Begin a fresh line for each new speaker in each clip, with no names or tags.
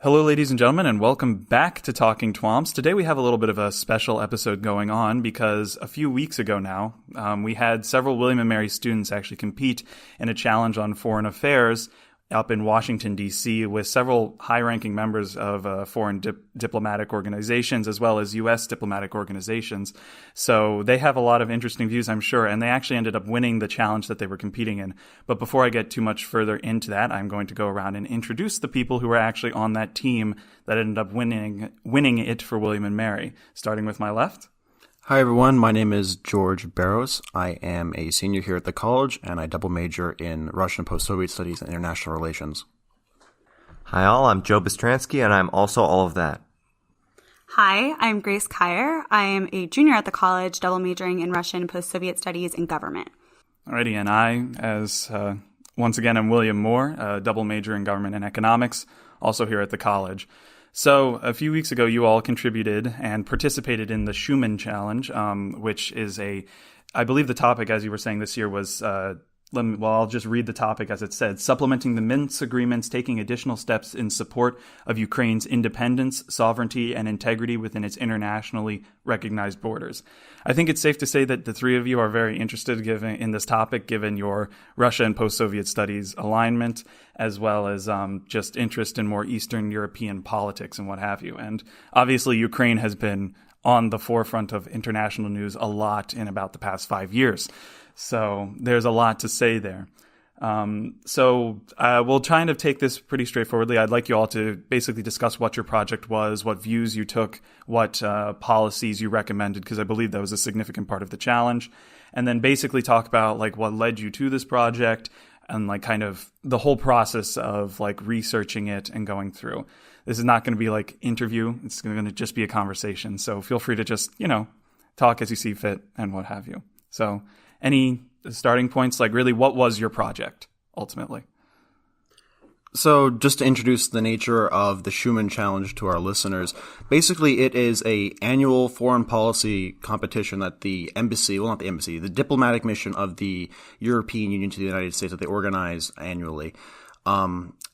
Hello, ladies and gentlemen, and welcome back to Talking TWAMPs. Today we have a little bit of a special episode going on because a few weeks ago now, we had several William & Mary students actually compete in a challenge on foreign affairs up in Washington, D.C. with several high-ranking members of foreign diplomatic organizations as well as U.S. diplomatic organizations. So they have a lot of interesting views, I'm sure, and they actually ended up winning the challenge that they were competing in. But before I get too much further into that, I'm going to go around and introduce the people who were actually on that team that ended up winning it for William & Mary, starting with my left.
Hi, everyone. My name is George Barros. I am a senior here at the college, and I double major in Russian post-Soviet studies and international relations.
Hi, all. I'm Joe Bistransky, and I'm also all of that.
Hi, I'm Grace Kier. I am a junior at the college, double majoring in Russian post-Soviet studies and government.
Alrighty, and I, once again, I'm William Moore, a double major in government and economics, also here at the college. So a few weeks ago, you all contributed and participated in the Schumann Challenge, which is I believe the topic, as you were saying this year, was, I'll just read the topic as it said, supplementing the Minsk agreements, taking additional steps in support of Ukraine's independence, sovereignty, and integrity within its internationally recognized borders. I think it's safe to say that the three of you are very interested in this topic, given your Russia and post-Soviet studies alignment, as well as just interest in more Eastern European politics and what have you. And obviously, Ukraine has been on the forefront of international news a lot in about the past 5 years. So there's a lot to say there. We'll try and take this pretty straightforwardly. I'd like you all to basically discuss what your project was, what views you took, what policies you recommended, because I believe that was a significant part of the challenge. And then basically talk about what led you to this project and kind of the whole process of researching it and going through. This is not going to be interview. It's going to just be a conversation. So feel free to just, talk as you see fit and what have you. So any starting points, really what was your project ultimately?
So just to introduce the nature of the Schumann Challenge to our listeners, basically it is a annual foreign policy competition that the diplomatic mission of the European Union to the United States that they organize annually.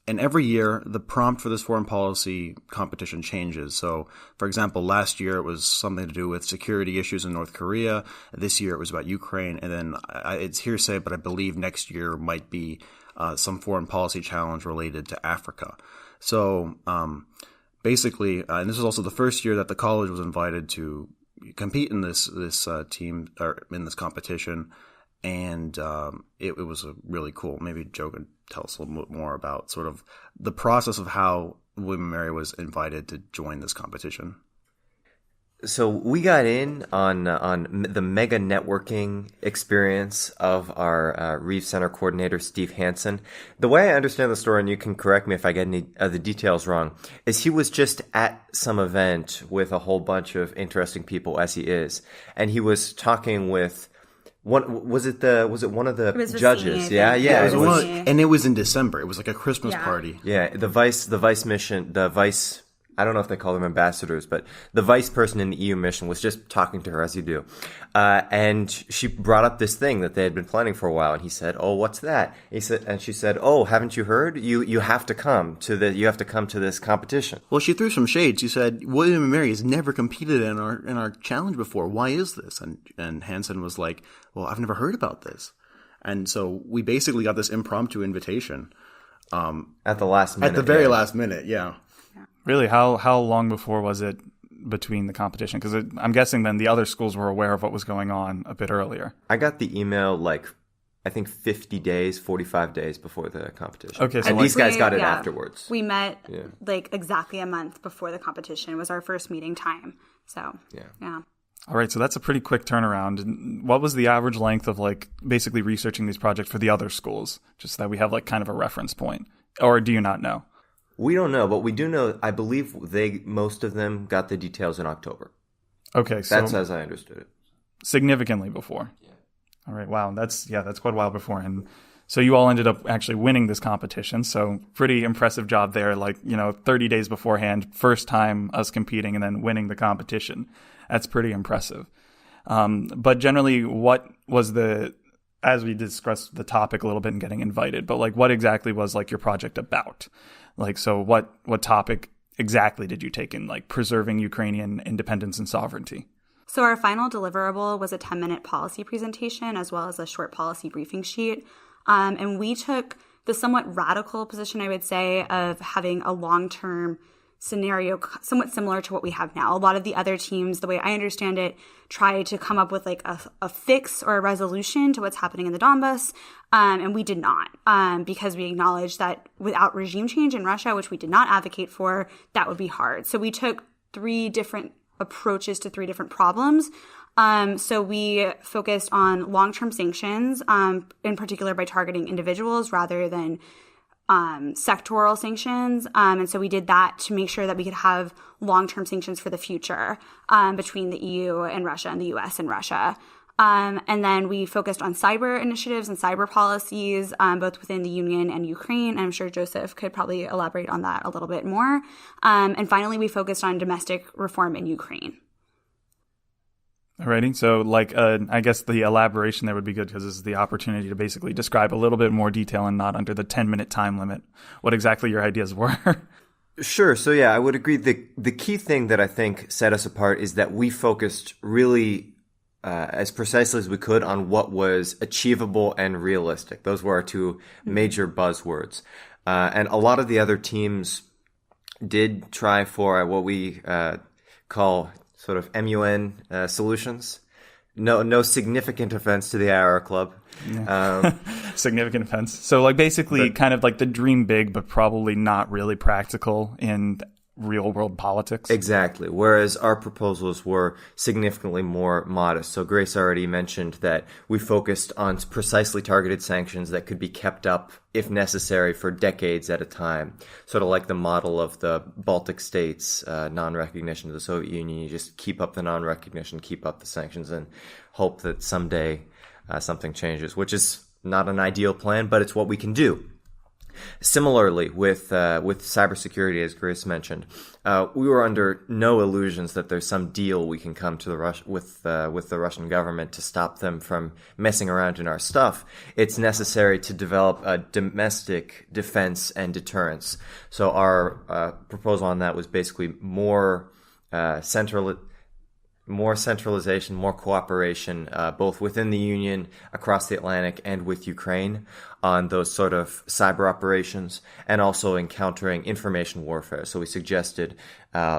And every year, the prompt for this foreign policy competition changes. So, for example, last year it was something to do with security issues in North Korea. This year it was about Ukraine. And then it's hearsay, but I believe next year might be some foreign policy challenge related to Africa. So basically, and this is also the first year that the college was invited to compete in this team or in this competition. And it was really cool. Maybe Joe could tell us a little bit more about sort of the process of how William & Mary was invited to join this competition.
So we got in on the mega networking experience of our Reeves Center coordinator, Steve Hansen. The way I understand the story, and you can correct me if I get any of the details wrong, is he was just at some event with a whole bunch of interesting people, as he is, and he was talking with was it one of the judges? Yeah.
And it was in December. It was like a Christmas party.
Yeah, the vice mission, I don't know if they call them ambassadors, but the vice person in the EU mission was just talking to her, as you do. And she brought up this thing that they had been planning for a while, and he said, "Oh, what's that?" She said, "Oh, haven't you heard? You have to come to this competition."
Well, she threw some shade. She said, "William & Mary has never competed in our challenge before. Why is this?" And Hansen was like, "Well, I've never heard about this." And so we basically got this impromptu invitation.
At the last minute.
At the very last minute, yeah.
Really, how long before was it between the competition? Because I'm guessing then the other schools were aware of what was going on a bit earlier.
I got the email I think 50 days, 45 days before the competition.
Okay, so
and these guys got it afterwards.
We met exactly a month before the competition. It was our first meeting time. So yeah.
All right, so that's a pretty quick turnaround. What was the average length of basically researching these projects for the other schools? Just so that we have kind of a reference point. Or do you not know?
We don't know, but we do know, I believe most of them got the details in October.
Okay. So
that's as I understood it.
Significantly before. Yeah. All right. Wow. That's quite a while before. And so you all ended up actually winning this competition. So pretty impressive job there. 30 days beforehand, first time us competing and then winning the competition. That's pretty impressive. But generally, what was as we discussed the topic a little bit and getting invited, but what exactly was your project about? So what topic exactly did you take in like preserving Ukrainian independence and sovereignty?
So our final deliverable was a 10-minute policy presentation as well as a short policy briefing sheet. And we took the somewhat radical position, I would say, of having a long-term scenario somewhat similar to what we have now. A lot of the other teams, the way I understand it, try to come up with like a fix or a resolution to what's happening in the Donbass. And we did not, because we acknowledged that without regime change in Russia, which we did not advocate for, that would be hard. So we took 3 different approaches to 3 different problems. So we focused on long-term sanctions, in particular by targeting individuals rather than sectoral sanctions. And so we did that to make sure that we could have long-term sanctions for the future between the EU and Russia and the US and Russia. And then we focused on cyber initiatives and cyber policies, both within the Union and Ukraine. I'm sure Joseph could probably elaborate on that a little bit more. And finally, we focused on domestic reform in Ukraine.
Alrighty. So I guess the elaboration there would be good because this is the opportunity to basically describe a little bit more detail and not under the 10-minute time limit what exactly your ideas were.
Sure. So yeah, I would agree. The key thing that I think set us apart is that we focused really as precisely as we could on what was achievable and realistic. Those were our 2 major buzzwords. And a lot of the other teams did try for what we call sort of MUN solutions. No significant offense to the IR club.
Yeah. Significant offense. So like basically kind of like the dream big, but probably not really practical in real world politics.
Exactly. Whereas our proposals were significantly more modest. So Grace already mentioned that we focused on precisely targeted sanctions that could be kept up, if necessary, for decades at a time. Sort of like the model of the Baltic states, non-recognition of the Soviet Union. You just keep up the non-recognition, keep up the sanctions, and hope that someday something changes, which is not an ideal plan, but it's what we can do. Similarly, with cybersecurity, as Grace mentioned, we were under no illusions that there's some deal we can come to with the Russian government to stop them from messing around in our stuff. It's necessary to develop a domestic defense and deterrence. So our proposal on that was basically more centralization, more cooperation, both within the Union, across the Atlantic, and with Ukraine on those sort of cyber operations, and also encountering information warfare. So we suggested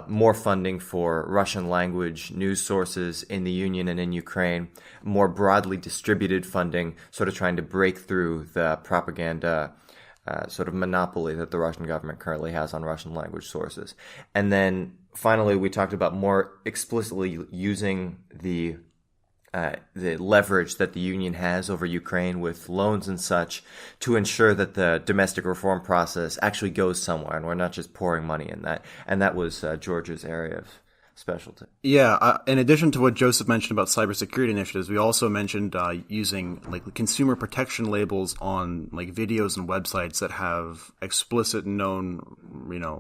more funding for Russian language news sources in the Union and in Ukraine, more broadly distributed funding, sort of trying to break through the propaganda sort of monopoly that the Russian government currently has on Russian language sources. And then finally, we talked about more explicitly using the leverage that the Union has over Ukraine with loans and such to ensure that the domestic reform process actually goes somewhere and we're not just pouring money in that. And that was George's area of specialty.
Yeah. In addition to what Joseph mentioned about cybersecurity initiatives, we also mentioned using like consumer protection labels on like videos and websites that have explicit known,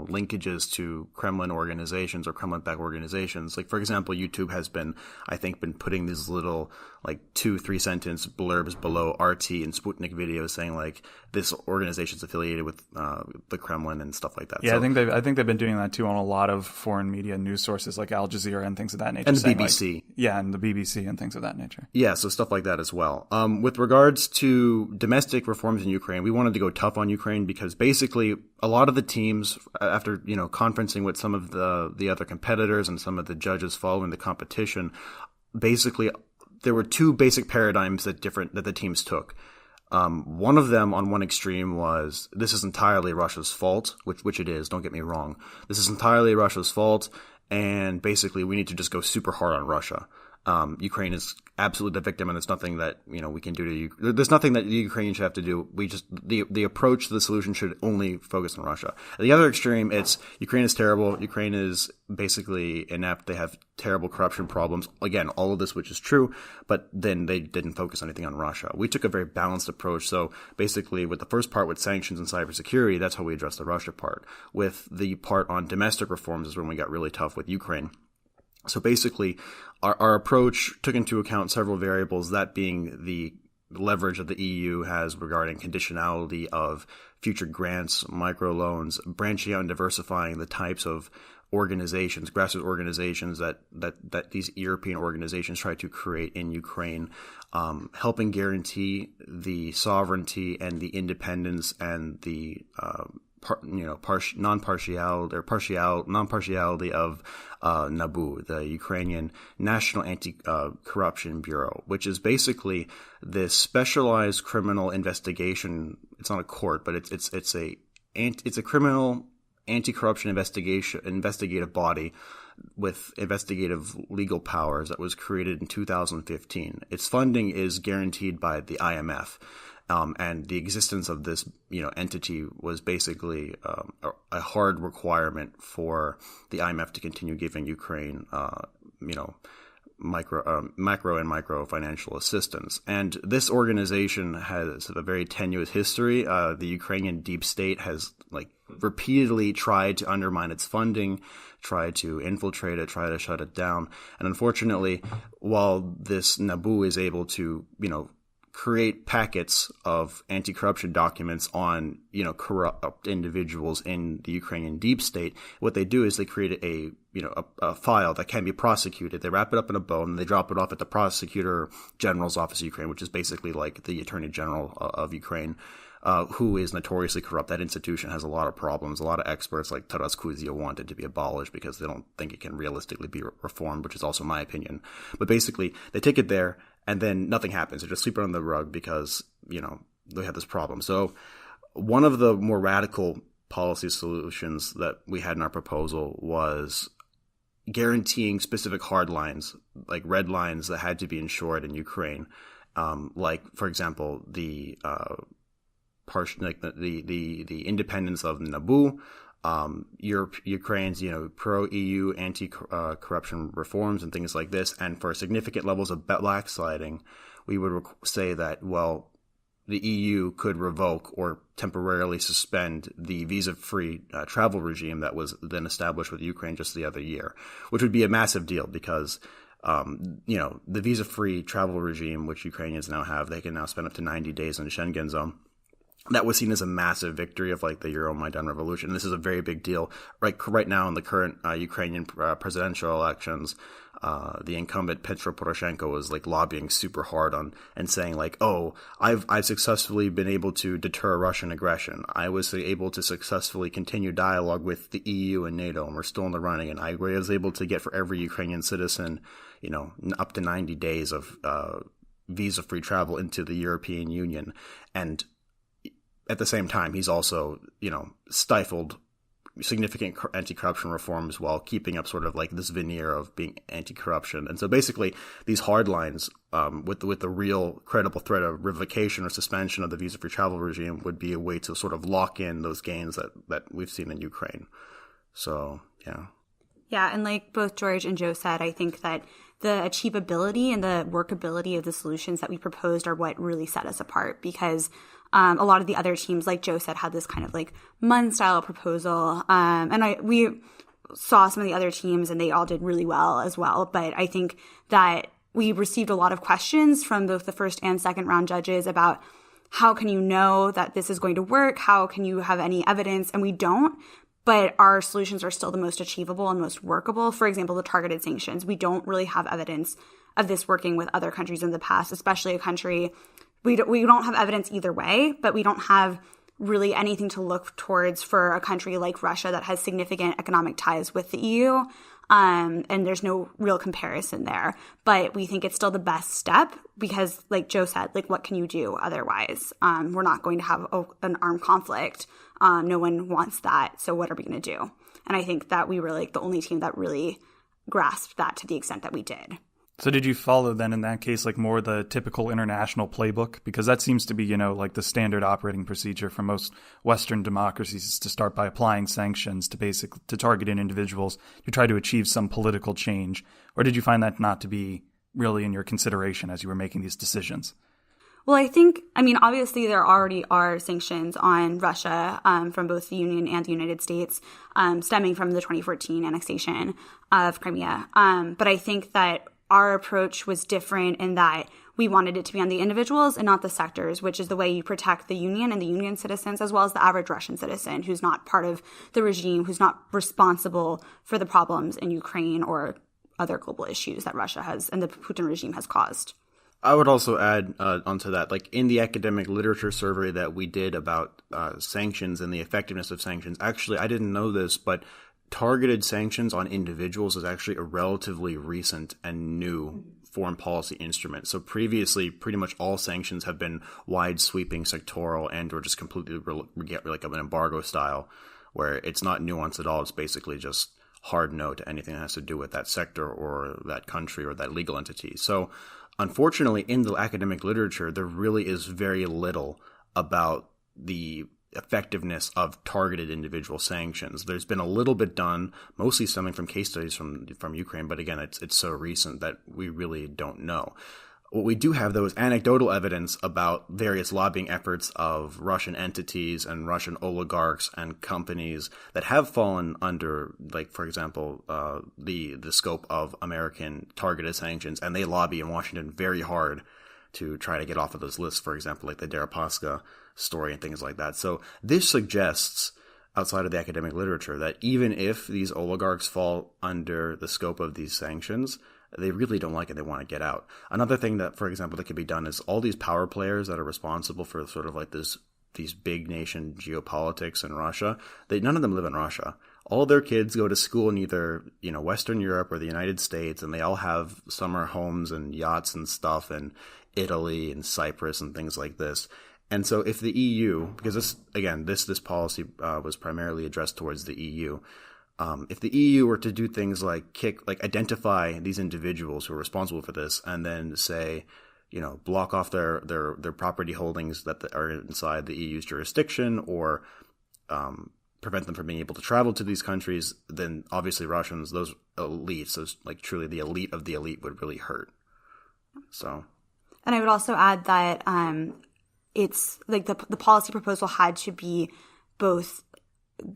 linkages to Kremlin organizations or Kremlin-backed organizations. Like, for example, YouTube has been putting these little like 2-3 sentence blurbs below RT and Sputnik videos saying like this organization's affiliated with the Kremlin and stuff like that.
Yeah,
so,
I think they've been doing that too on a lot of foreign media news sources like Al Jazeera and things of that nature.
And the BBC.
And the BBC and things of that nature.
Yeah, so stuff like that as well. With regards to domestic reforms in Ukraine, we wanted to go tough on Ukraine because basically a lot of the teams, after conferencing with some of the other competitors and some of the judges following the competition, basically there were 2 basic paradigms that the teams took. One of them on one extreme was this is entirely Russia's fault, which it is, don't get me wrong. This is entirely Russia's fault, and basically we need to just go super hard on Russia. Ukraine is absolutely the victim, and there's nothing that we can do to you. There's nothing that the Ukrainians should have to do. We just the approach to the solution should only focus on Russia. At the other extreme, it's Ukraine is terrible. Ukraine is basically inept. They have terrible corruption problems. Again, all of this, which is true, but then they didn't focus anything on Russia. We took a very balanced approach. So basically, with the first part with sanctions and cybersecurity, that's how we addressed the Russia part. With the part on domestic reforms is when we got really tough with Ukraine. So basically, our approach took into account several variables, that being the leverage that the EU has regarding conditionality of future grants, microloans, branching out and diversifying the types of organizations, grassroots organizations that these European organizations try to create in Ukraine, helping guarantee the sovereignty and the independence and the non-partiality of NABU, the Ukrainian National Anti-Corruption Bureau, which is basically this specialized criminal investigation. It's not a court, but it's a criminal anti-corruption investigative body with investigative legal powers that was created in 2015. Its funding is guaranteed by the IMF. And the existence of this, entity was basically a hard requirement for the IMF to continue giving Ukraine, macro and micro financial assistance. And this organization has a very tenuous history. The Ukrainian deep state has repeatedly tried to undermine its funding, tried to infiltrate it, try to shut it down. And unfortunately, while this NABU is able to, create packets of anti-corruption documents on, corrupt individuals in the Ukrainian deep state, what they do is they create a file that can be prosecuted. They wrap it up in a bow and they drop it off at the Prosecutor General's Office of Ukraine, which is basically like the Attorney General of Ukraine, who is notoriously corrupt. That institution has a lot of problems. A lot of experts like Taras Kuzia want it to be abolished because they don't think it can realistically be reformed, which is also my opinion. But basically, they take it there, and then nothing happens. They just sweep it under the rug because, they have this problem. So one of the more radical policy solutions that we had in our proposal was guaranteeing specific hard lines, like red lines that had to be ensured in Ukraine. For example, the independence of NABU, Ukraine's, pro-EU anti-corruption reforms and things like this. And for significant levels of backsliding, we would say that, the EU could revoke or temporarily suspend the visa-free travel regime that was then established with Ukraine just the other year, which would be a massive deal because, the visa-free travel regime, which Ukrainians now have, they can now spend up to 90 days in the Schengen zone. That was seen as a massive victory of the Euromaidan revolution. This is a very big deal. Right now in the current Ukrainian presidential elections, the incumbent Petro Poroshenko was lobbying super hard on and saying I've successfully been able to deter Russian aggression. I was able to successfully continue dialogue with the EU and NATO, and we're still in the running. And I was able to get for every Ukrainian citizen, up to 90 days of visa-free travel into the European Union. And at the same time, he's also, stifled significant anti-corruption reforms while keeping up sort of this veneer of being anti-corruption. And so basically these hard lines with the real credible threat of revocation or suspension of the visa-free travel regime would be a way to sort of lock in those gains that we've seen in Ukraine. So, yeah.
Yeah, and like both George and Joe said, I think that the achievability and the workability of the solutions that we proposed are what really set us apart because a lot of the other teams, like Joe said, had this kind of MUN style proposal. And we saw some of the other teams and they all did really well as well. But I think that we received a lot of questions from both the first and second round judges about how can you know that this is going to work? How can you have any evidence? And we don't. But our solutions are still the most achievable and most workable. For example, the targeted sanctions. We don't really have evidence of this working with other countries in the past, especially a country. We don't have evidence either way, but we don't have really anything to look towards for a country like Russia that has significant economic ties with the EU. And there's no real comparison there. But we think it's still the best step because, like Joe said, what can you do otherwise? We're not going to have an armed conflict. No one wants that. So what are we going to do? And I think that we were the only team that really grasped that to the extent that we did.
So did you follow then in that case more the typical international playbook? Because that seems to be, the standard operating procedure for most Western democracies is to start by applying sanctions to target individuals to try to achieve some political change. Or did you find that not to be really in your consideration as you were making these decisions?
Well, obviously there already are sanctions on Russia from both the Union and the United States stemming from the 2014 annexation of Crimea. But I think that our approach was different in that we wanted it to be on the individuals and not the sectors, which is the way you protect the union and the union citizens, as well as the average Russian citizen who's not part of the regime, who's not responsible for the problems in Ukraine or other global issues that Russia has and the Putin regime has caused.
I would also add onto that, like in the academic literature survey that we did about sanctions and the effectiveness of sanctions, actually, I didn't know this, but targeted sanctions on individuals is actually a relatively recent and new foreign policy instrument. So previously, pretty much all sanctions have been wide sweeping, sectoral, and or just completely like an embargo style, where it's not nuanced at all. It's basically just hard no to anything that has to do with that sector or that country or that legal entity. So unfortunately, in the academic literature, there really is very little about the effectiveness of targeted individual sanctions. There's been a little bit done, mostly stemming from case studies from Ukraine, but again, it's so recent that we really don't know. What we do have, though, is anecdotal evidence about various lobbying efforts of Russian entities and Russian oligarchs and companies that have fallen under, like, for example, the scope of American targeted sanctions, and they lobby in Washington very hard to try to get off of those lists, for example, like the Deripaska story and things like that. So this suggests, outside of the academic literature, that even if these oligarchs fall under the scope of these sanctions, they really don't like it. They want to get out. Another thing that, for example, that could be done is all these power players that are responsible for sort of like these big nation geopolitics in Russia, none of them live in Russia. All their kids go to school in either, Western Europe or the United States, and they all have summer homes and yachts and stuff in Italy and Cyprus and things like this. And so if the EU, because this policy was primarily addressed towards the EU, if the EU were to do things like identify these individuals who are responsible for this, and then say, block off their property holdings that are inside the EU's jurisdiction, or prevent them from being able to travel to these countries, then obviously Russians, those elites, those like truly the elite of the elite, would really hurt. So,
and I would also add that it's like the policy proposal had to be both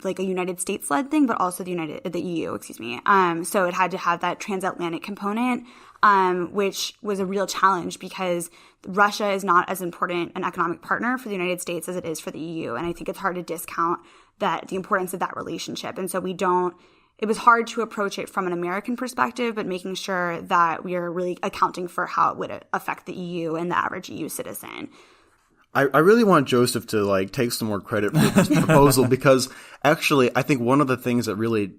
like a United States led thing, but also the EU, So it had to have that transatlantic component, which was a real challenge because Russia is not as important an economic partner for the United States as it is for the EU. And I think it's hard to discount the importance of that relationship. And so it was hard to approach it from an American perspective, but making sure that we are really accounting for how it would affect the EU and the average EU citizen.
I really want Joseph to take some more credit for this proposal, because actually I think one of the things that really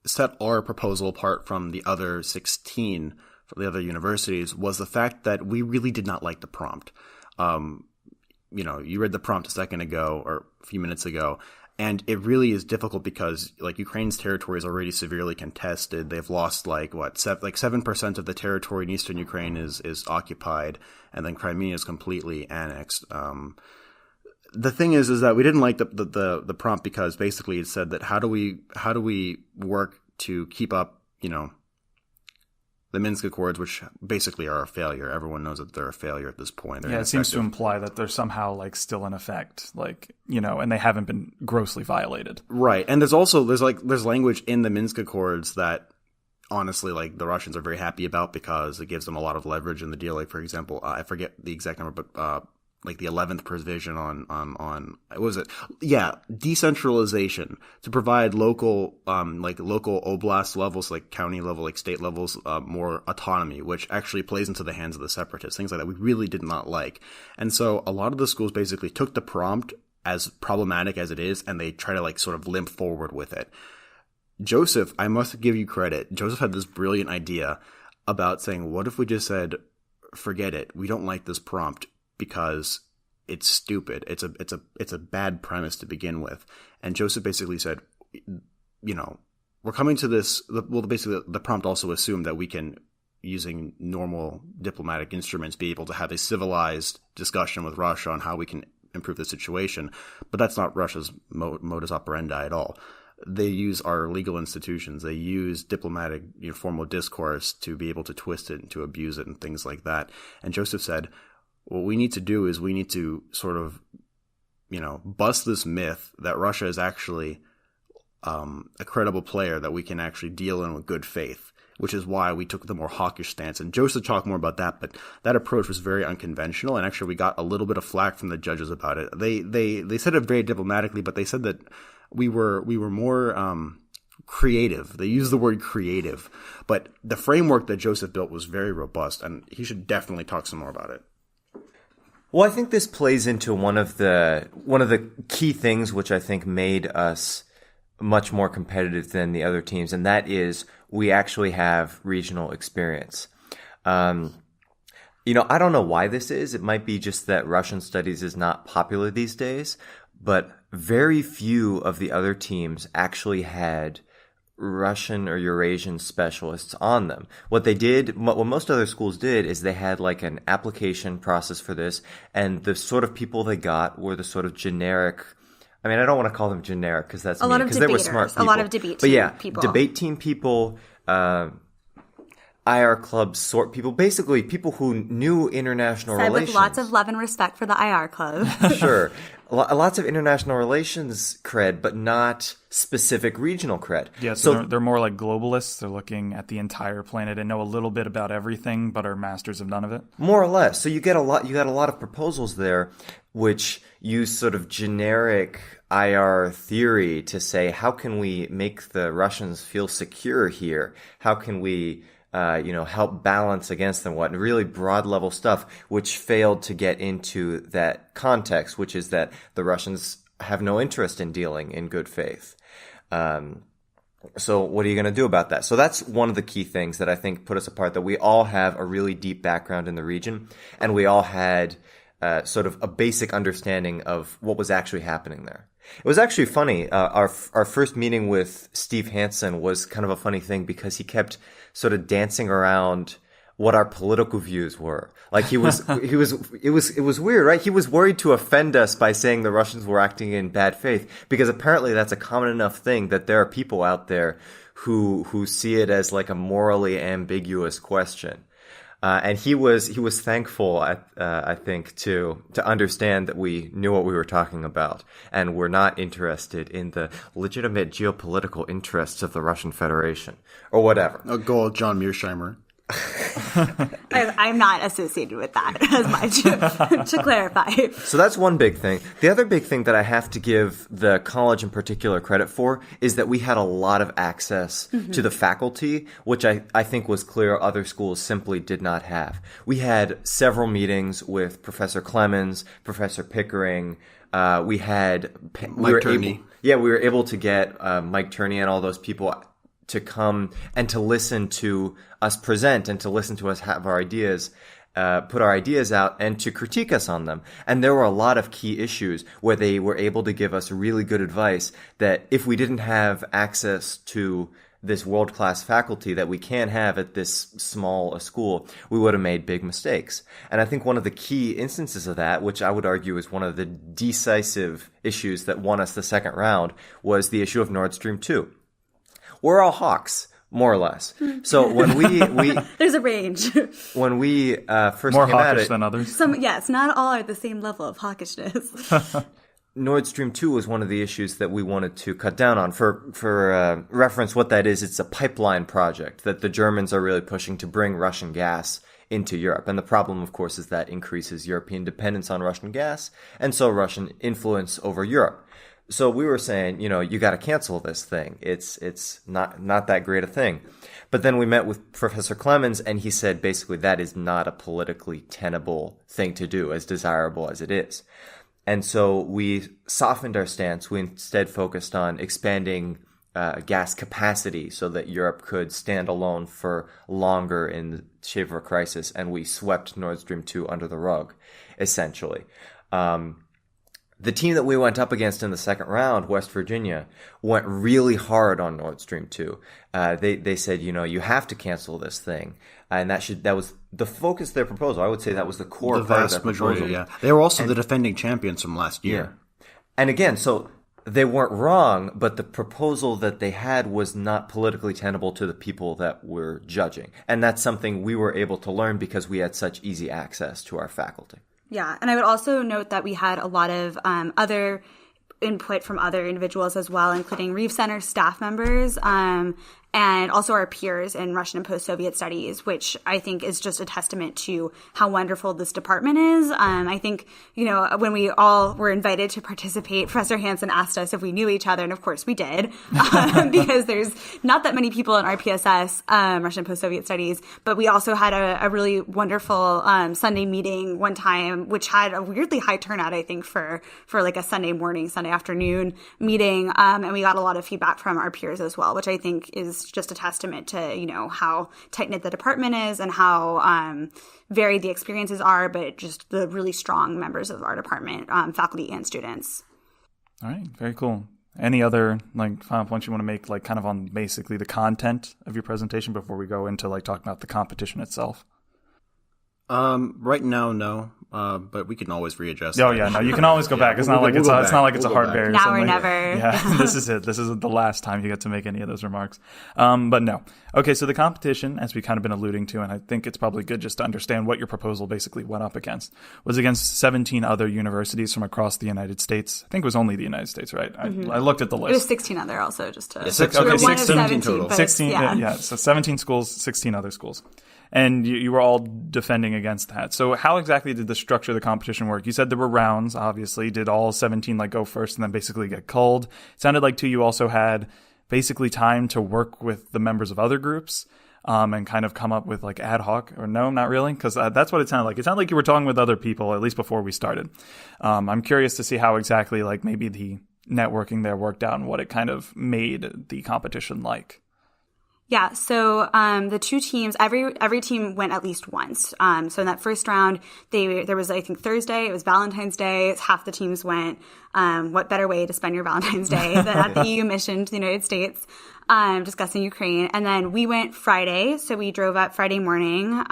set our proposal apart from the other 16 from the other universities was the fact that we really did not like the prompt. You read the prompt a second ago or a few minutes ago, and it really is difficult because Ukraine's territory is already severely contested. They've lost 7% of the territory in eastern Ukraine is occupied, and then Crimea is completely annexed. The thing is that we didn't like the prompt because basically it said that how do we work to keep up, the Minsk Accords, which basically are a failure. Everyone knows that they're a failure at this point.
It seems to imply that they're somehow still in effect, and they haven't been grossly violated.
Right. And there's language in the Minsk Accords that honestly, the Russians are very happy about because it gives them a lot of leverage in the deal. For example, I forget the exact number, but the 11th provision on what was it? Yeah, decentralization to provide local oblast levels, county level, state levels, more autonomy, which actually plays into the hands of the separatists, things like that we really did not like. And so a lot of the schools basically took the prompt, as problematic as it is, and they try to sort of limp forward with it. Joseph, I must give you credit. Joseph had this brilliant idea about saying, what if we just said, forget it, we don't like this prompt, because it's stupid. It's a bad premise to begin with. And Joseph basically said, we're coming to this. Basically, the prompt also assumed that we can, using normal diplomatic instruments, be able to have a civilized discussion with Russia on how we can improve the situation. But that's not Russia's modus operandi at all. They use our legal institutions. They use diplomatic, formal discourse to be able to twist it and to abuse it and things like that. And Joseph said, what we need to do is we need to sort of, bust this myth that Russia is actually a credible player that we can actually deal in with good faith. which is why we took the more hawkish stance. And Joseph talked more about that, but that approach was very unconventional, and actually we got a little bit of flack from the judges about it. They said it very diplomatically, but they said that we were more creative. They used the word creative, but the framework that Joseph built was very robust, and he should definitely talk some more about it.
Well, I think this plays into one of the key things which I think made us much more competitive than the other teams, and that is we actually have regional experience. I don't know why this is. It might be just that Russian studies is not popular these days, but very few of the other teams actually had Russian or Eurasian specialists on them. What most other schools did is they had like an application process for this, and the sort of people they got were the sort of generic. I mean, I don't want to call them generic because that's mean, because they were smart people.
A lot of debate team people.
Debate team people, IR club sort people, basically people who knew international relations.
With lots of love and respect for the IR club.
Sure. Lots of international relations cred, but not specific regional cred.
Yeah, so they're more like globalists. They're looking at the entire planet and know a little bit about everything, but are masters of none of it.
More or less. So you got a lot of proposals there, which use sort of generic IR theory to say, how can we make the Russians feel secure here? How can we help balance against them, what really broad level stuff, which failed to get into that context, which is that the Russians have no interest in dealing in good faith. So what are you going to do about that? So that's one of the key things that I think put us apart, that we all have a really deep background in the region, and we all had sort of a basic understanding of what was actually happening there. It was actually funny. Our first meeting with Steve Hansen was kind of a funny thing because he kept sort of dancing around what our political views were. Like it was weird, right? He was worried to offend us by saying the Russians were acting in bad faith, because apparently that's a common enough thing that there are people out there who see it as like a morally ambiguous question. And he was thankful, I think, to understand that we knew what we were talking about and were not interested in the legitimate geopolitical interests of the Russian Federation or whatever.
Oh, go old John Mearsheimer.
I'm not associated with that as much, to clarify.
So that's one big thing. The other big thing that I have to give the college in particular credit for is that we had a lot of access to the faculty, which I think was clear other schools simply did not have. We had several meetings with Professor Clemens, Professor Pickering. We were able to get Mike Turney and all those people to come and to listen to us present and to listen to us have our ideas, put our ideas out and to critique us on them. And there were a lot of key issues where they were able to give us really good advice that if we didn't have access to this world-class faculty that we can have at this small a school, we would have made big mistakes. And I think one of the key instances of that, which I would argue is one of the decisive issues that won us the second round, was the issue of Nord Stream 2. We're all hawks, more or less. So when we
there's a range.
When we first
more
came at
hawkish
it,
than others.
Yes, not all are the same level of hawkishness.
Nord Stream 2 was one of the issues that we wanted to cut down on. For reference, what that is, it's a pipeline project that the Germans are really pushing to bring Russian gas into Europe. And the problem, of course, is that increases European dependence on Russian gas, and so Russian influence over Europe. So we were saying, you got to cancel this thing. It's not that great a thing. But then we met with Professor Clemens, and he said basically that is not a politically tenable thing to do, as desirable as it is. And so we softened our stance. We instead focused on expanding gas capacity so that Europe could stand alone for longer in the shape of a crisis, and we swept Nord Stream 2 under the rug, essentially. The team that we went up against in the second round, West Virginia, went really hard on Nord Stream 2. They said, you have to cancel this thing. And that was the focus of their proposal. I would say that was the core part of their proposal.
Yeah. They were also the defending champions from last year.
Yeah. And again, so they weren't wrong, but the proposal that they had was not politically tenable to the people that were judging. And that's something we were able to learn because we had such easy access to our faculty.
Yeah, and I would also note that we had a lot of other input from other individuals as well, including Reef Center staff members. And and also our peers in Russian and post-Soviet studies, which I think is just a testament to how wonderful this department is. I think, when we all were invited to participate, Professor Hansen asked us if we knew each other, and of course we did, because there's not that many people in RPSS, Russian and post-Soviet studies, but we also had a really wonderful Sunday meeting one time, which had a weirdly high turnout, I think, for like a Sunday morning, Sunday afternoon meeting, and we got a lot of feedback from our peers as well, which I think is just a testament to, how tight-knit the department is and how varied the experiences are, but just the really strong members of our department, faculty and students.
All right, very cool. Any other final points you want to make, kind of on basically the content of your presentation before we go into talking about the competition itself?
Right now, no. But we can always readjust.
Oh yeah, no, you can always go back. It's not like it's a hard barrier.
Now or never.
Yeah, this is it. This is the last time you get to make any of those remarks. But no. Okay, so the competition, as we kind of been alluding to, and I think it's probably good just to understand what your proposal basically went up against, was against 17 other universities from across the United States. I think it was only the United States, right? I looked at the list.
It was 16 other also, just to...
16 total.
16, yeah. So 17 schools, 16 other schools. And you were all defending against that. So how exactly did the structure of the competition work? You said there were rounds, obviously. Did all 17 go first and then basically get culled? It sounded like, too, you also had basically time to work with the members of other groups and kind of come up with ad hoc, or no, not really? Because that's what it sounded like. It sounded like you were talking with other people, at least before we started. I'm curious to see how exactly maybe the networking there worked out and what it kind of made the competition like.
Yeah, so the two teams, every team went at least once. So in that first round, there was, I think, Thursday, it was Valentine's Day, half the teams went. What better way to spend your Valentine's Day than at the EU mission to the United States, discussing Ukraine. And then we went Friday, so we drove up Friday morning,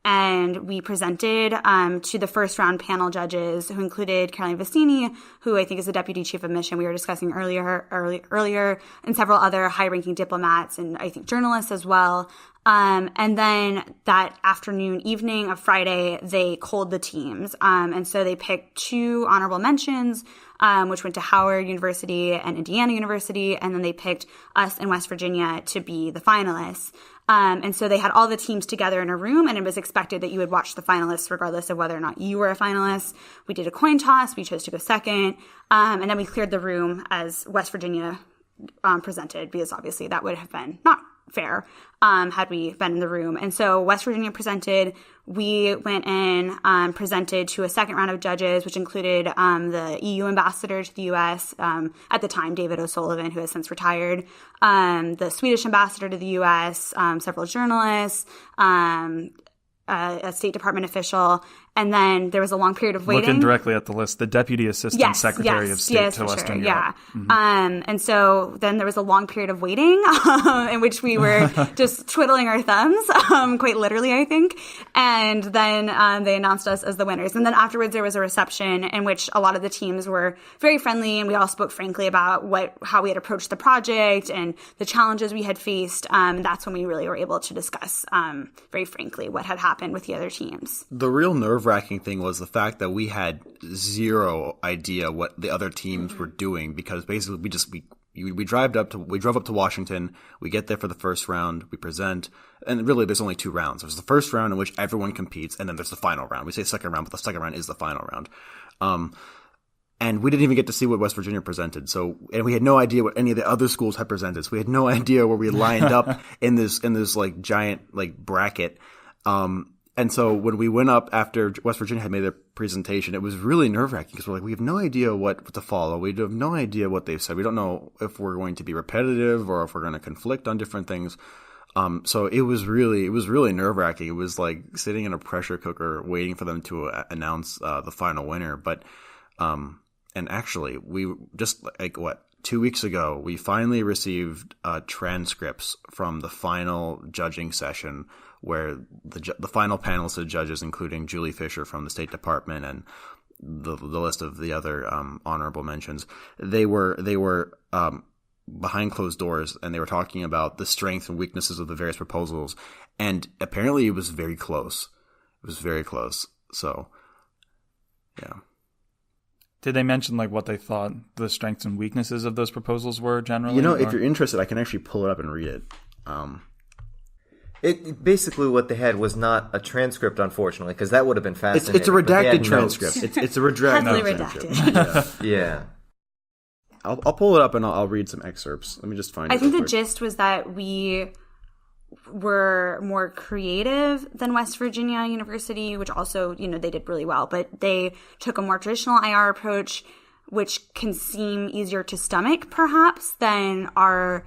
and we presented to the first round panel judges, who included Caroline Vestini, who I think is the deputy chief of mission we were discussing earlier, and several other high-ranking diplomats and I think journalists as well. And then that evening of Friday, they culled the teams. And so they picked 2 honorable mentions, which went to Howard University and Indiana University. And then they picked us in West Virginia to be the finalists. And so they had all the teams together in a room, and it was expected that you would watch the finalists regardless of whether or not you were a finalist. We did a coin toss. We chose to go second. And then we cleared the room as West Virginia presented, because obviously that would have been not fair had we been in the room. And so West Virginia presented. We went in, presented to a second round of judges, which included the EU ambassador to the U.S., at the time, David O'Sullivan, who has since retired, the Swedish ambassador to the U.S., several journalists, a State Department official, and then there was a long period of waiting.
Looking directly at the list, the Deputy Assistant Secretary of State to Western Europe.
Yeah. Mm-hmm. And so then there was a long period of waiting in which we were just twiddling our thumbs, quite literally, I think. And then they announced us as the winners. And then afterwards there was a reception in which a lot of the teams were very friendly, and we all spoke frankly about how we had approached the project and the challenges we had faced. That's when we really were able to discuss very frankly what had happened with the other teams.
The real nerve-wracking thing was the fact that we had zero idea what the other teams were doing, because basically we drove up to Washington. We get there for the first round. We present, and really there's only 2 rounds. There's the first round in which everyone competes, and then there's the final round. We say second round, but the second round is the final round. And we didn't even get to see what West Virginia presented. And we had no idea what any of the other schools had presented. So we had no idea where we lined up in this giant bracket. And so when we went up after West Virginia had made their presentation, it was really nerve-wracking, because we're we have no idea what to follow. We have no idea what they've said. We don't know if we're going to be repetitive or if we're going to conflict on different things. So it was really nerve-wracking. It was like sitting in a pressure cooker waiting for them to announce the final winner. But and actually, we just 2 weeks ago, we finally received transcripts from the final judging session, where the final panels of judges, including Julie Fisher from the State Department and the list of the other honorable mentions, they were behind closed doors, and they were talking about the strengths and weaknesses of the various proposals. And apparently it was very close. It was very close. So, yeah.
Did they mention like what they thought the strengths and weaknesses of those proposals were generally?
If you're interested, I can actually pull it up and read it.
It basically what they had was not a transcript, unfortunately, because that would have been fascinating.
It's a redacted transcript. It's a redacted transcript.
Yeah.
I'll pull it up and I'll read some excerpts. Let me just find it.
I think the gist was that we were more creative than West Virginia University, which also, they did really well. But they took a more traditional IR approach, which can seem easier to stomach, perhaps, than our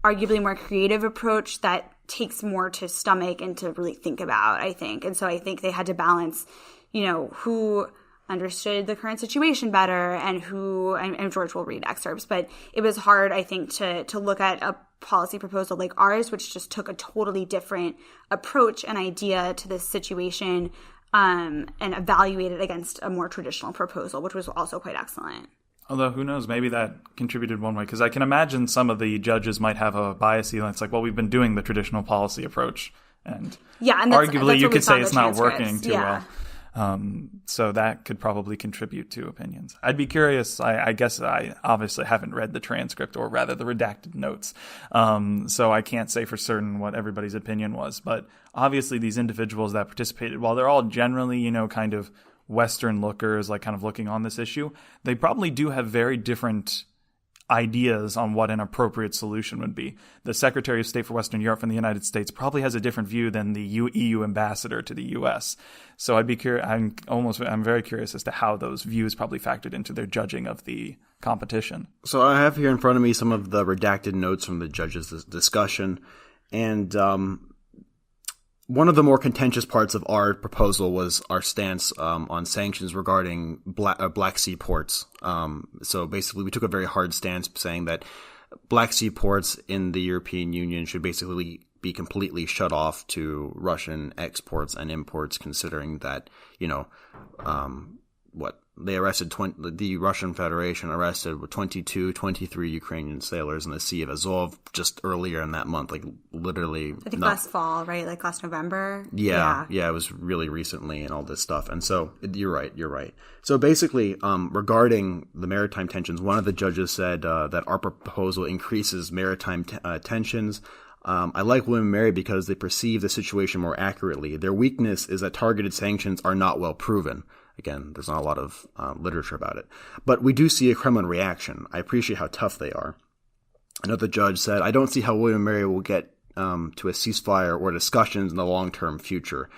arguably more creative approach that takes more to stomach and to really think about, I think. And so I think they had to balance, who understood the current situation better and who, and George will read excerpts, but it was hard, I think, to look at a policy proposal like ours, which just took a totally different approach and idea to this situation, and evaluate it against a more traditional proposal, which was also quite excellent.
Although, who knows, maybe that contributed one way, because I can imagine some of the judges might have a bias. It's like, well, we've been doing the traditional policy approach, and arguably you could say it's not working too well. So that could probably contribute to opinions. I'd be curious. I guess I obviously haven't read the transcript, or rather the redacted notes. So I can't say for certain what everybody's opinion was. But obviously these individuals that participated, while they're all generally, kind of Western lookers, like kind of looking on this issue, they probably do have very different ideas on what an appropriate solution would be. The Secretary of State for Western Europe from the United States probably has a different view than the EU ambassador to the U.S. So I'd be curious. I'm very curious as to how those views probably factored into their judging of the competition.
So I have here in front of me some of the redacted notes from the judges' discussion, and one of the more contentious parts of our proposal was our stance on sanctions regarding Black Sea ports. So basically, we took a very hard stance saying that Black Sea ports in the European Union should basically be completely shut off to Russian exports and imports, considering that, they arrested the Russian Federation arrested 23 Ukrainian sailors in the Sea of Azov just earlier in that month, like literally.
I think last fall, right? Like last November.
Yeah, it was really recently and all this stuff. And so you're right. So basically, regarding the maritime tensions, one of the judges said that our proposal increases maritime tensions. I like William & Mary because they perceive the situation more accurately. Their weakness is that targeted sanctions are not well proven. Again, there's not a lot of literature about it. But we do see a Kremlin reaction. I appreciate how tough they are. Another judge said, I don't see how William & Mary will get to a ceasefire or discussions in the long-term future.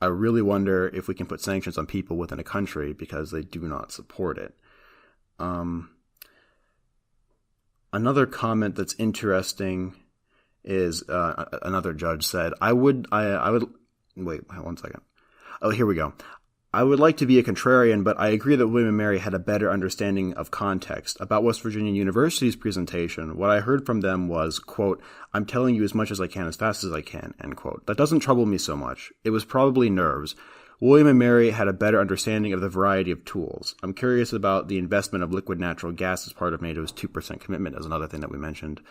I really wonder if we can put sanctions on people within a country because they do not support it. Another comment that's interesting is another judge said, I would wait 1 second. Oh, here we go. I would like to be a contrarian, but I agree that William & Mary had a better understanding of context. About West Virginia University's presentation, what I heard from them was, quote, I'm telling you as much as I can as fast as I can, end quote. That doesn't trouble me so much. It was probably nerves. William & Mary had a better understanding of the variety of tools. I'm curious about the investment of liquid natural gas as part of NATO's 2% commitment, as another thing that we mentioned.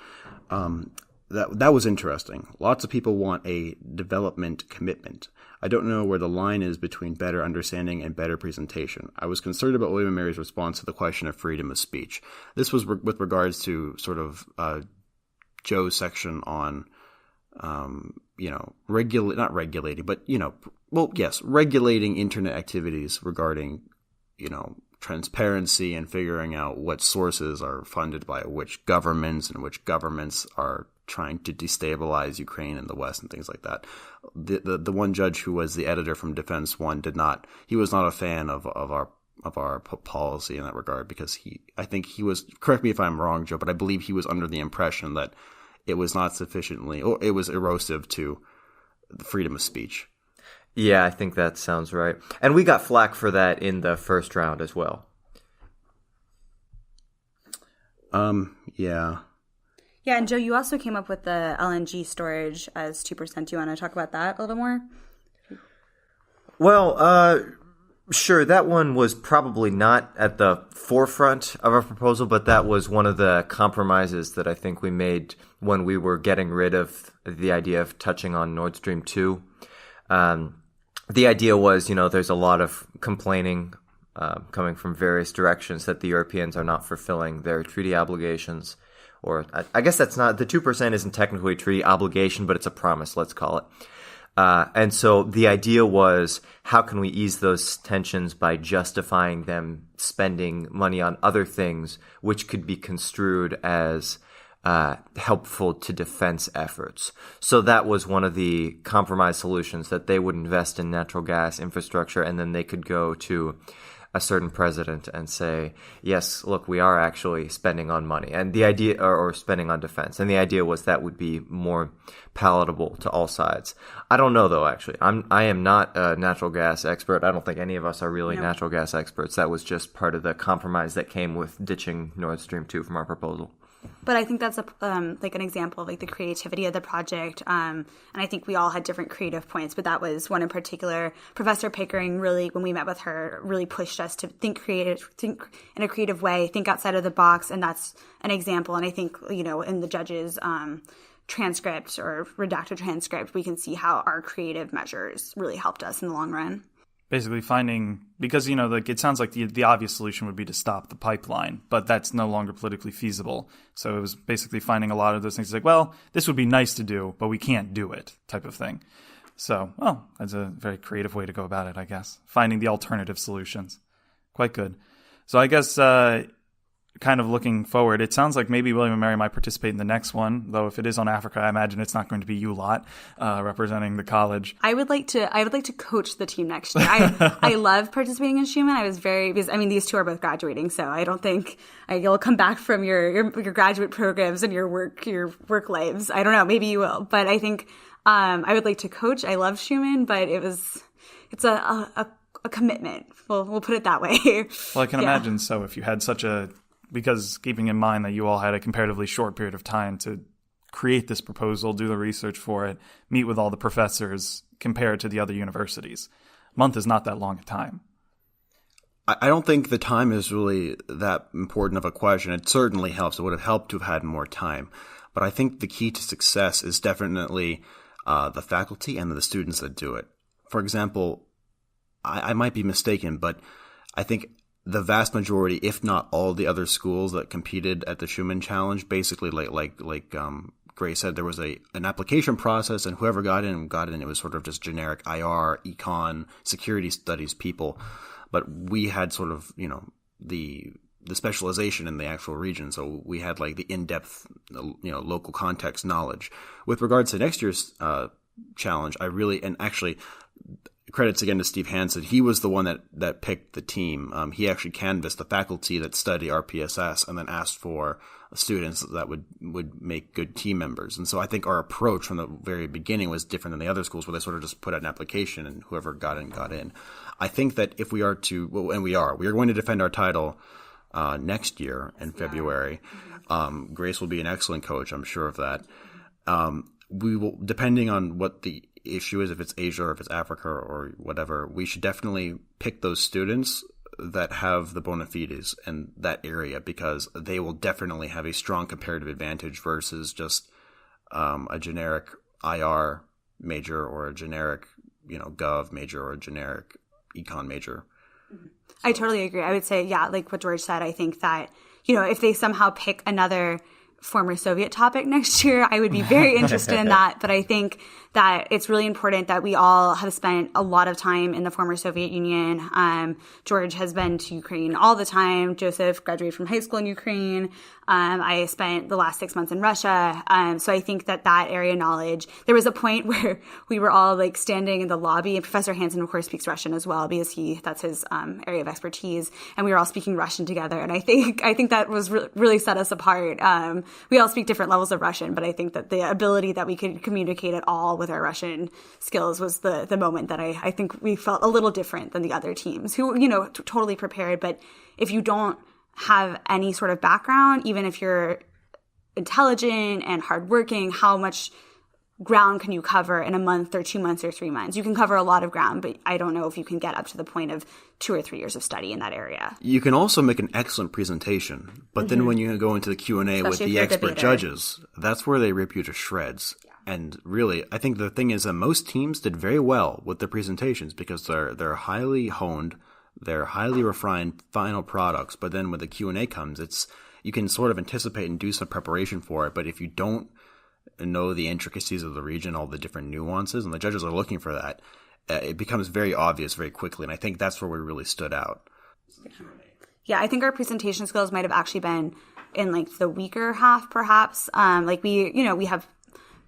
That was interesting. Lots of people want a development commitment. I don't know where the line is between better understanding and better presentation. I was concerned about William & Mary's response to the question of freedom of speech. This was with regards to sort of Joe's section on, regulating internet activities regarding, transparency and figuring out what sources are funded by which governments and which governments are trying to destabilize Ukraine and the West and things like that. The one judge who was the editor from Defense One he was not a fan of our policy in that regard, because I think he was, correct me if I'm wrong, Joe, but I believe he was under the impression that it was not sufficiently, or it was erosive to the freedom of speech.
Yeah, I think that sounds right. And we got flack for that in the first round as well.
Yeah.
Yeah, and Joe, you also came up with the LNG storage as 2%. Do you want to talk about that a little more?
Well, sure, that one was probably not at the forefront of our proposal, but that was one of the compromises that I think we made when we were getting rid of the idea of touching on Nord Stream 2. The idea was, there's a lot of complaining coming from various directions that the Europeans are not fulfilling their treaty obligations. Or I guess that's not, the 2% isn't technically a treaty obligation, but it's a promise, let's call it. And so the idea was, how can we ease those tensions by justifying them spending money on other things which could be construed as helpful to defense efforts. So that was one of the compromise solutions, that they would invest in natural gas infrastructure, and then they could go to a certain president and say, yes, look, we are actually spending on money, and the idea, or spending on defense. And the idea was that would be more palatable to all sides. I don't know though, actually. I am not a natural gas expert. I don't think any of us are really natural gas experts. That was just part of the compromise that came with ditching Nord Stream 2 from our proposal.
But I think that's like an example of like the creativity of the project. And I think we all had different creative points, but that was one in particular. Professor Pickering really, when we met with her, really pushed us to think in a creative way, think outside of the box. And that's an example. And I think, in the judge's transcript or redacted transcript, we can see how our creative measures really helped us in the long run.
Basically finding, because, it sounds like the obvious solution would be to stop the pipeline, but that's no longer politically feasible. So it was basically finding a lot of those things like, well, this would be nice to do, but we can't do it type of thing. So, that's a very creative way to go about it, I guess. Finding the alternative solutions. Quite good. So I guess, kind of looking forward, it sounds like maybe William and Mary might participate in the next one, though if it is on Africa, I imagine it's not going to be you lot representing the college.
I would like to coach the team next year. I love participating in Schumann. Because these two are both graduating, so I don't think you'll come back from your graduate programs and your work lives. I don't know, maybe you will, but I think I would like to coach. I love Schumann, but it's a commitment. We'll put it that way.
Well, I can imagine so, if you had because keeping in mind that you all had a comparatively short period of time to create this proposal, do the research for it, meet with all the professors, compare it to the other universities. A month is not that long a time.
I don't think the time is really that important of a question. It certainly helps. It would have helped to have had more time. But I think the key to success is definitely the faculty and the students that do it. For example, I might be mistaken, but I think the vast majority, if not all the other schools that competed at the Schumann Challenge, basically like Gray said, there was an application process, and whoever got in, it was sort of just generic IR, econ, security studies people. But we had sort of, the specialization in the actual region. So we had like the in-depth, local context knowledge. With regards to next year's challenge, actually, credits again to Steve Hansen. He was the one that picked the team. He actually canvassed the faculty that study RPSS and then asked for students that would make good team members. And so I think our approach from the very beginning was different than the other schools, where they sort of just put out an application and whoever got in, got in. I think that if we are we are going to defend our title next year in February. Grace will be an excellent coach, I'm sure of that. We will, depending on what the issue is, if it's Asia or if it's Africa or whatever, we should definitely pick those students that have the bona fides in that area, because they will definitely have a strong comparative advantage versus just a generic IR major or a generic, gov major or a generic econ major.
I totally agree. I would say, like what George said, I think that, if they somehow pick another former Soviet topic next year, I would be very interested in that. But I think that it's really important that we all have spent a lot of time in the former Soviet Union. George has been to Ukraine all the time. Joseph graduated from high school in Ukraine. I spent the last 6 months in Russia. So I think that area knowledge, there was a point where we were all like standing in the lobby, and Professor Hansen, of course, speaks Russian as well, because that's his area of expertise. And we were all speaking Russian together. And I think that was really set us apart. We all speak different levels of Russian, but I think that the ability that we could communicate at all with our Russian skills was the moment that I think we felt a little different than the other teams who, totally prepared. But if you don't have any sort of background, even if you're intelligent and hardworking, how much ground can you cover in a month or 2 months or 3 months? You can cover a lot of ground, but I don't know if you can get up to the point of 2 or 3 years of study in that area.
You can also make an excellent presentation, but then when you go into the Q&A with the expert judges, that's where they rip you to shreds. Yeah. And really, I think the thing is that most teams did very well with their presentations because they're highly honed, they're highly refined final products. But then when the Q&A comes, you can sort of anticipate and do some preparation for it. But if you don't know the intricacies of the region, all the different nuances, and the judges are looking for that, it becomes very obvious very quickly. And I think that's where we really stood out.
Yeah, I think our presentation skills might have actually been in like the weaker half, perhaps. We have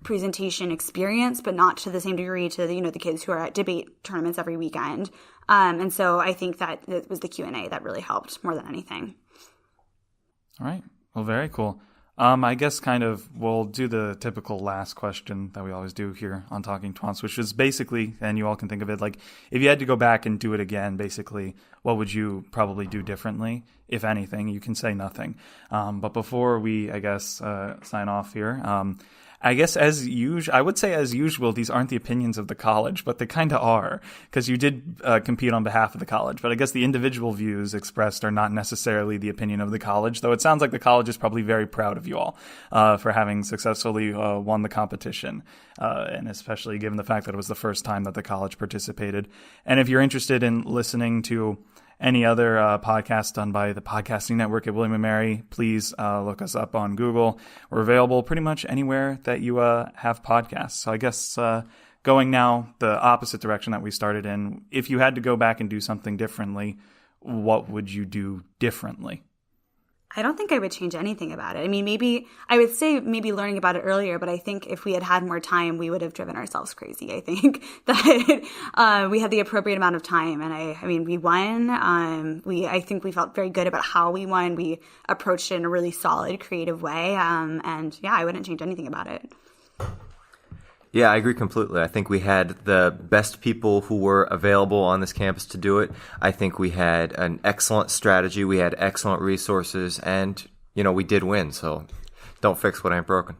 presentation experience, but not to the same degree to the kids who are at debate tournaments every weekend. And so I think that it was the Q&A that really helped more than anything.
All right. Well, very cool. I guess we'll do the typical last question that we always do here on Talking TWAMPs, which is basically, and you all can think of it, like if you had to go back and do it again, basically, what would you probably do differently? If anything, you can say nothing. But before we, sign off here, I guess I would say as usual, these aren't the opinions of the college, but they kind of are, because you did compete on behalf of the college. But I guess the individual views expressed are not necessarily the opinion of the college, though it sounds like the college is probably very proud of you all for having successfully won the competition, and especially given the fact that it was the first time that the college participated. And if you're interested in listening to any other podcast done by the Podcasting Network at William & Mary, please look us up on Google. We're available pretty much anywhere that you have podcasts. So I guess going now the opposite direction that we started in, if you had to go back and do something differently, what would you do differently?
I don't think I would change anything about it. I mean, maybe I would say maybe learning about it earlier, but I think if we had had more time, we would have driven ourselves crazy. I think that we had the appropriate amount of time, and I mean, we won. I think we felt very good about how we won. We approached it in a really solid, creative way, and yeah, I wouldn't change anything about it.
Yeah, I agree completely. I think we had the best people who were available on this campus to do it. I think we had an excellent strategy. We had excellent resources, and, we did win. So don't fix what ain't broken.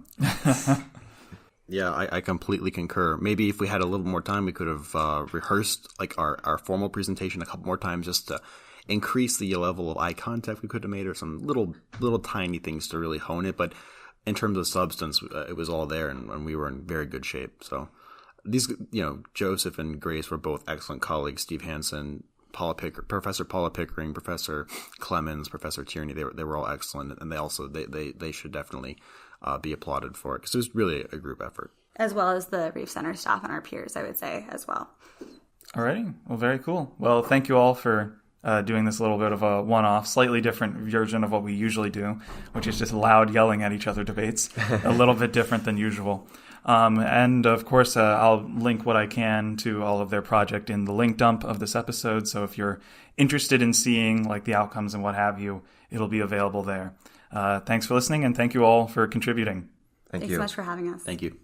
Yeah, I completely concur. Maybe if we had a little more time, we could have rehearsed like our formal presentation a couple more times just to increase the level of eye contact we could have made, or some little tiny things to really hone it. But in terms of substance, it was all there, and we were in very good shape. So these, Joseph and Grace were both excellent colleagues. Steve Hansen, Professor Paula Pickering, Professor Clemens, Professor Tierney, they were all excellent, and they should definitely be applauded for it, because it was really a group effort. As
well as the Reef Center staff and our peers, I would say, as well.
Alrighty. Well, very cool. Well, thank you all for doing this little bit of a one-off, slightly different version of what we usually do, which is just loud yelling at each other debates, a little bit different than usual. And of course, I'll link what I can to all of their project in the link dump of this episode. So if you're interested in seeing like the outcomes and what have you, it'll be available there. Thanks for listening, and thank you all for contributing.
Thanks
so much for having us.
Thank you.